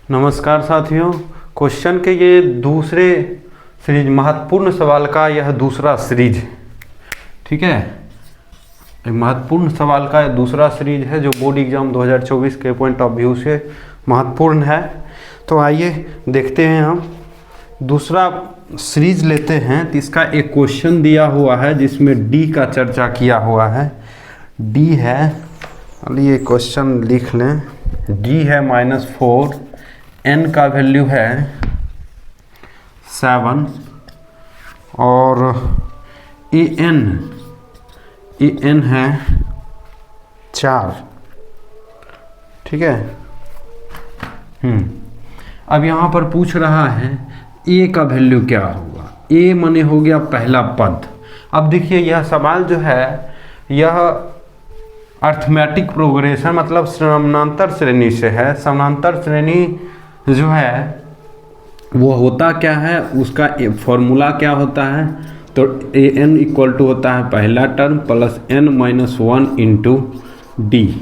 नमस्कार साथियों। क्वेश्चन के ये दूसरे सीरीज महत्वपूर्ण सवाल का यह दूसरा सीरीज है। ठीक है, एक महत्वपूर्ण सवाल का दूसरा सीरीज है जो बोर्ड एग्जाम 2024 के पॉइंट ऑफ व्यू से महत्वपूर्ण है। तो आइए देखते हैं, हम दूसरा सीरीज लेते हैं। तो इसका एक क्वेश्चन दिया हुआ है जिसमें डी का चर्चा किया हुआ है। डी है, चलिए क्वेश्चन लिख लें। डी है -4, n का वैल्यू है 7 और an है 4। ठीक है। अब यहाँ पर पूछ रहा है a का वैल्यू क्या होगा। a माने हो गया पहला पद। अब देखिए यह सवाल जो है यह अर्थमेटिक प्रोग्रेशन मतलब समानांतर श्रेणी से है। समानांतर श्रेणी जो है वो होता क्या है, उसका फॉर्मूला क्या होता है, तो an इक्वल टू होता है पहला term plus n-1 into D.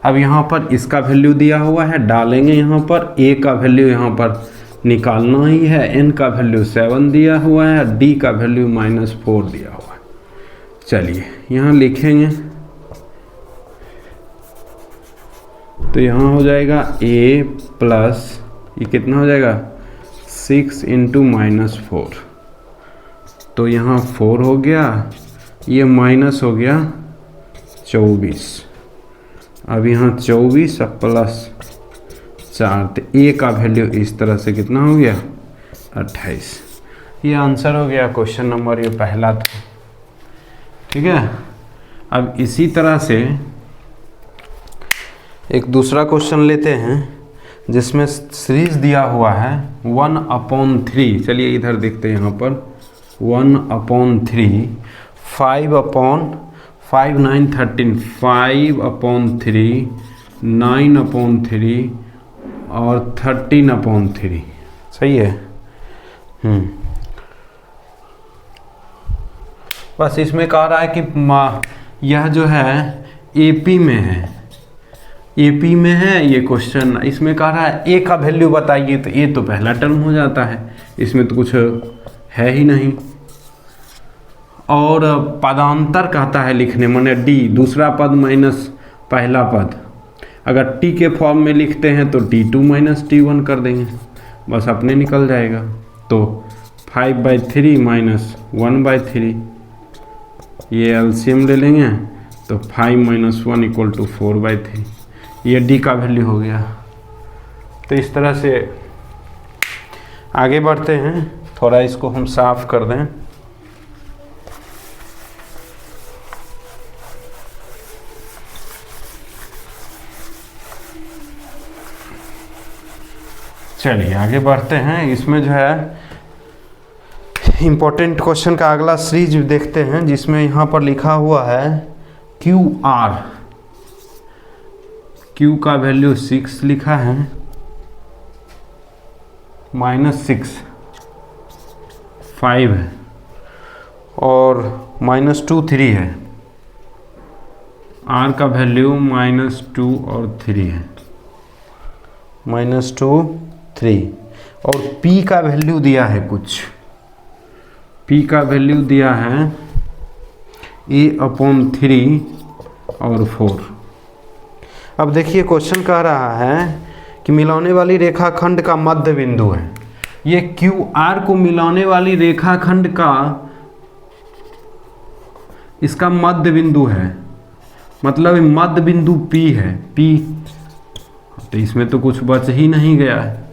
अब यहाँ पर इसका वैल्यू दिया हुआ है, डालेंगे यहाँ पर। a का वैल्यू यहाँ पर निकालना ही है। n का वैल्यू 7 दिया हुआ है, d का वैल्यू -4 दिया हुआ है। चलिए यहाँ लिखेंगे तो यहाँ हो जाएगा a प्लस ये कितना हो जाएगा 6 इंटू -4। तो यहाँ 4 हो गया, ये माइनस हो गया 24। अब यहाँ 24 अब प्लस 4, तो a का वैल्यू इस तरह से कितना हो गया 28। ये आंसर हो गया क्वेश्चन नंबर ये पहला था। ठीक है। अब इसी तरह से एक दूसरा क्वेश्चन लेते हैं जिसमें सीरीज दिया हुआ है 1/3। चलिए इधर देखते हैं, यहाँ पर 1/3, 5/5 9 13, 5/3, 9/3 और 13/3। सही है। बस इसमें कह रहा है कि यह जो है एपी में है, एपी में है ये क्वेश्चन। इसमें कह रहा है ए का वैल्यू बताइए, तो ए तो पहला टर्म हो जाता है, इसमें तो कुछ है ही नहीं। और पदांतर कहता है लिखने, माने डी दूसरा पद माइनस पहला पद। अगर टी के फॉर्म में लिखते हैं तो t2 - t1 कर देंगे, बस अपने निकल जाएगा। तो 5/3 - 1/3, ये एलसीएम ले लेंगे तो 5 - 1 = 4/3। ये डी का वैल्यू हो गया। तो इस तरह से आगे बढ़ते हैं। थोड़ा इसको हम साफ कर दें। चलिए आगे बढ़ते हैं। इसमें जो है इम्पोर्टेंट क्वेश्चन का अगला सीरीज देखते हैं जिसमें यहाँ पर लिखा हुआ है QR। Q का वैल्यू 6 लिखा है, -6 5 है और -2 3 है। R का वैल्यू -2 और 3 है, -2 3। और P का वैल्यू दिया है कुछ, P का वैल्यू दिया है A/3 और 4। अब देखिए क्वेश्चन कह रहा है कि मिलाने वाली रेखाखंड का मध्य बिंदु है। ये QR को मिलाने वाली रेखाखंड का इसका मध्य बिंदु है, मतलब मध्य बिंदु P है। P तो इसमें तो कुछ बच ही नहीं गया है।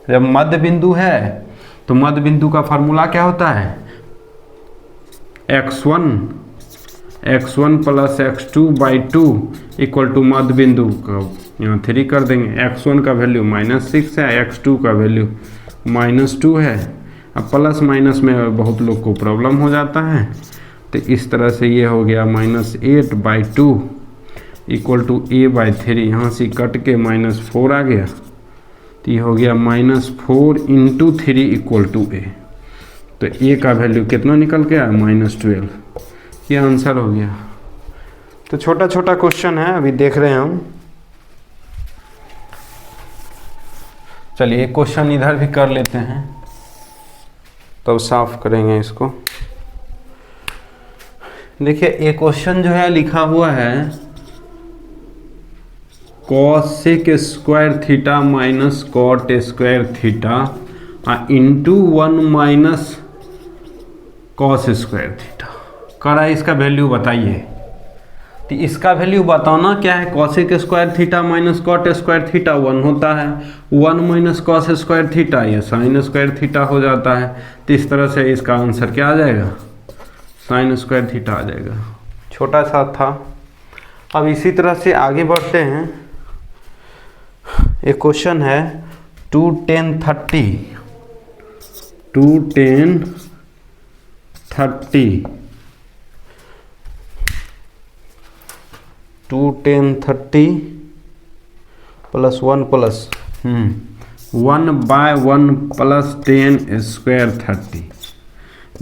जब मध्य बिंदु है तो मध्य बिंदु का फार्मूला क्या होता है, x1 plus x2/2 equal to मध्य बिंदु का यहाँ 3 कर देंगे। x1 का वैल्यू -6 है, x2 का वैल्यू -2 है। अब प्लस माइनस में बहुत लोग को प्रॉब्लम हो जाता है, तो इस तरह से ये हो गया -8/2 इक्वल टू a/3। यहाँ से कट के -4 आ गया, तो ये हो गया -4 इंटू 3 इक्वल टू a। तो a का वैल्यू कितना निकल गया -12। ये आंसर हो गया। तो छोटा छोटा क्वेश्चन है, अभी देख रहे हैं हम। चलिए एक क्वेश्चन इधर भी कर लेते हैं, तब साफ करेंगे इसको। देखिए एक क्वेश्चन जो है लिखा हुआ है cosec square theta minus cot square theta into 1 minus cos square theta करा, इसका वैल्यू बताइए। तो इसका वैल्यू बताना क्या है, cosec square theta minus cot square theta 1 होता है, 1 माइनस कॉस स्क्वायर थीटा ये साइन स्क्वायर थीटा हो जाता है। तो इस तरह से इसका आंसर क्या आ जाएगा, साइन स्क्वायर थीटा आ जाएगा। छोटा सा था। अब इसी तरह से आगे बढ़ते हैं। एक क्वेश्चन है 2 10 30 2 10 30 2 10 30 plus 1 plus 1 by 1 plus 10 square 30।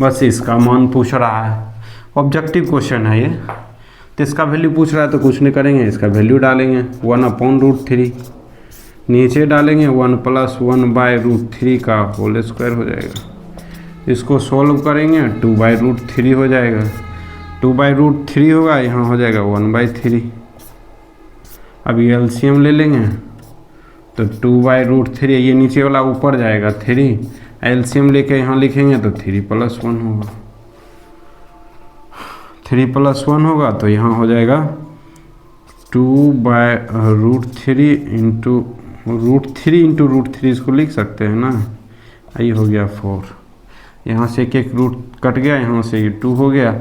बस इसका मान पूछ रहा है, ऑब्जेक्टिव क्वेश्चन है ये। तो इसका वैल्यू पूछ रहा है तो कुछ नहीं करेंगे, इसका वैल्यू डालेंगे 1/√3, नीचे डालेंगे 1 प्लस 1 बाय √3 का होल स्क्वायर हो जाएगा। इसको सॉल्व करेंगे 2/√3 हो जाएगा, 2/√3 होगा, यहाँ हो जाएगा 1/3। अब ये एलसीएम ले लेंगे तो 2/√3, ये नीचे वाला ऊपर जाएगा 3, एलसीएम लेके यहाँ लिखेंगे तो 3 + 1 होगा, 3 + 1 होगा तो यहाँ हो जाएगा 2/√3 इंटू √3 इसको लिख सकते हैं ना। ये हो गया 4, यहाँ से एक रूट कट गया, यहाँ से ये 2 हो गया,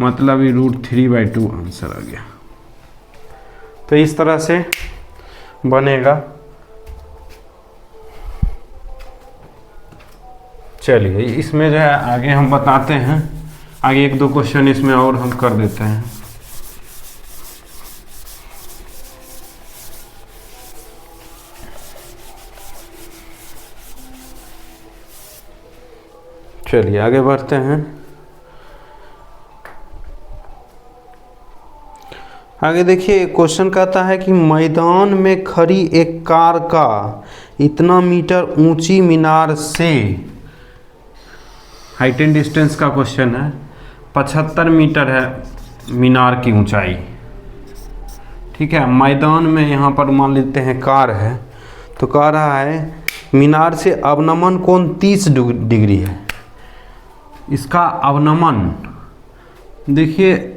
मतलब ये √3/2 आंसर आ गया। तो इस तरह से बनेगा। चलिए इसमें जो है आगे हम बताते हैं, आगे 1-2 क्वेश्चन इसमें और हम कर देते हैं। चलिए आगे बढ़ते हैं। आगे देखिए क्वेश्चन कहता है कि मैदान में खड़ी एक कार का इतना मीटर ऊंची मीनार से, हाइट एंड डिस्टेंस का क्वेश्चन है, 75 मीटर है मीनार की ऊंचाई। ठीक है, मैदान में यहाँ पर मान लेते हैं कार है, तो कह रहा है मीनार से अवनमन कोण 30 डिग्री है। इसका अवनमन देखिए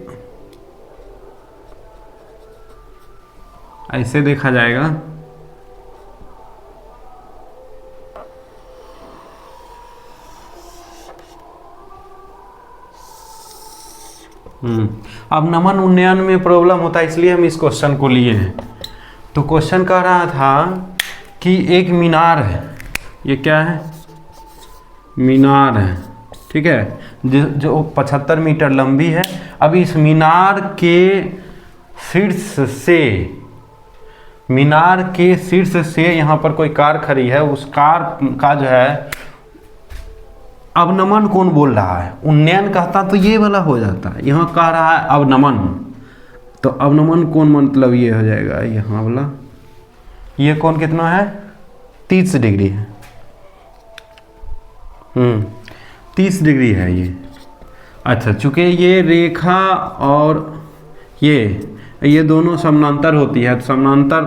ऐसे देखा जाएगा, अवनमन उन्नयन में प्रॉब्लम होता है, इसलिए हम इस क्वेश्चन को लिए हैं। तो क्वेश्चन कह रहा था कि एक मीनार है, ये क्या है, मीनार है, ठीक है, जो 75 मीटर लंबी है। अब इस मीनार के शीर्ष से यहाँ पर कोई कार खड़ी है, उस कार का जो है अवनमन कोण बोल रहा है। उन्नयन कहता तो ये वाला हो जाता है, यहाँ कह रहा है अवनमन, तो अवनमन कोण मतलब ये हो जाएगा यहाँ वाला। ये कोण कितना है, 30 डिग्री है। 30 डिग्री है ये। अच्छा, चूँकि ये रेखा और ये दोनों समानांतर होती है, तो समानांतर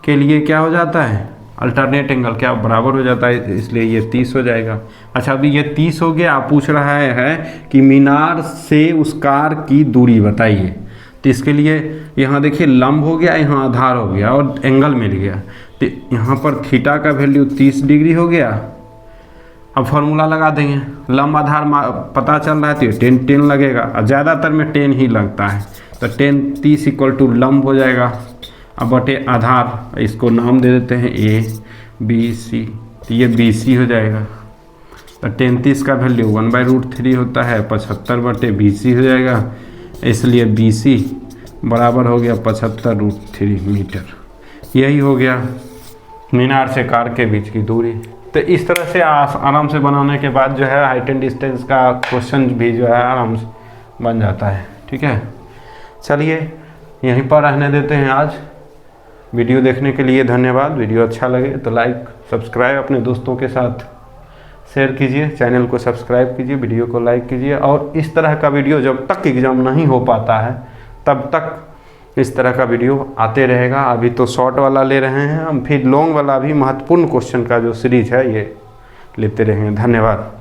के लिए क्या हो जाता है, अल्टरनेट एंगल क्या बराबर हो जाता है, इसलिए ये 30 हो जाएगा। अच्छा, अभी ये 30 हो गया। आप पूछ रहा है कि मीनार से उस कार की दूरी बताइए। तो इसके लिए यहाँ देखिए लंब हो गया, यहाँ आधार हो गया और एंगल मिल गया। तो यहाँ पर थीटा का वैल्यू 30 डिग्री हो गया। अब फॉर्मूला लगा देंगे, लंब आधार पता चल रहा है तो 10 लगेगा, और ज़्यादातर में 10 ही लगता है, तो 10 30 = लंब हो जाएगा। अब बटे आधार, इसको नाम दे देते हैं ABC, तो ये BC हो जाएगा। तो 10 का वैल्यू 1/√3 होता है, 75/BC हो जाएगा, इसलिए BC बराबर हो गया 75√3 मीटर। यही हो गया मीनार से कार के बीच की दूरी। तो इस तरह से आराम से बनाने के बाद जो है हाइट एंड डिस्टेंस का क्वेश्चन भी जो है आराम से बन जाता है। ठीक है, चलिए यहीं पर रहने देते हैं आज। वीडियो देखने के लिए धन्यवाद। वीडियो अच्छा लगे तो लाइक सब्सक्राइब अपने दोस्तों के साथ शेयर कीजिए, चैनल को सब्सक्राइब कीजिए, वीडियो को लाइक कीजिए। और इस तरह का वीडियो जब तक एग्ज़ाम नहीं हो पाता है तब तक इस तरह का वीडियो आते रहेगा। अभी तो शॉर्ट वाला ले रहे हैं हम, फिर लॉन्ग वाला भी महत्वपूर्ण क्वेश्चन का जो सीरीज है ये लेते रहेंगे। धन्यवाद।